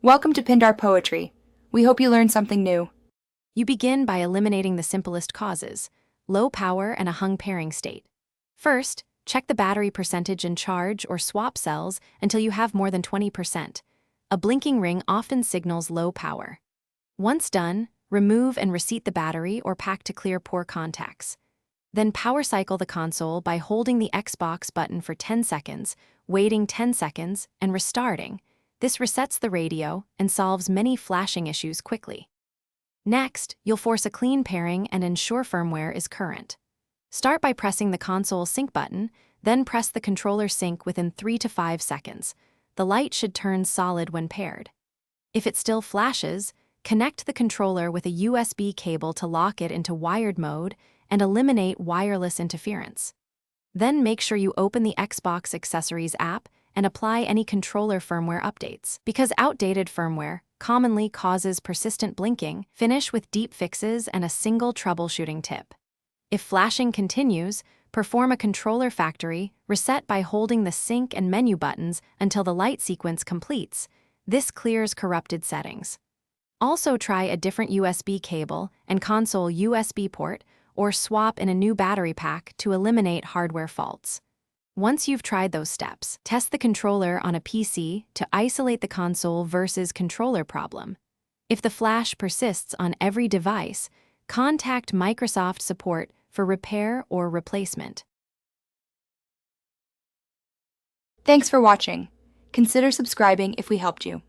Welcome to Pindar Poetry. We hope you learned something new. You begin by eliminating the simplest causes, low power and a hung pairing state. First, check the battery percentage and charge or swap cells until you have more than 20%. A blinking ring often signals low power. Once done, remove and reseat the battery or pack to clear poor contacts. Then power cycle the console by holding the Xbox button for 10 seconds, waiting 10 seconds, and restarting. This resets the radio and solves many flashing issues quickly. Next, you'll force a clean pairing and ensure firmware is current. Start by pressing the console sync button, then press the controller sync within 3 to 5 seconds. The light should turn solid when paired. If it still flashes, connect the controller with a USB cable to lock it into wired mode and eliminate wireless interference. Then make sure you open the Xbox Accessories app and apply any controller firmware updates. Because outdated firmware commonly causes persistent blinking, finish with deep fixes and a single troubleshooting tip. If flashing continues, perform a controller factory reset by holding the sync and menu buttons until the light sequence completes. This clears corrupted settings. Also try a different USB cable and console USB port or swap in a new battery pack to eliminate hardware faults. Once you've tried those steps, test the controller on a PC to isolate the console versus controller problem. If the flash persists on every device, contact Microsoft support for repair or replacement. Thanks for watching. Consider subscribing if we helped you.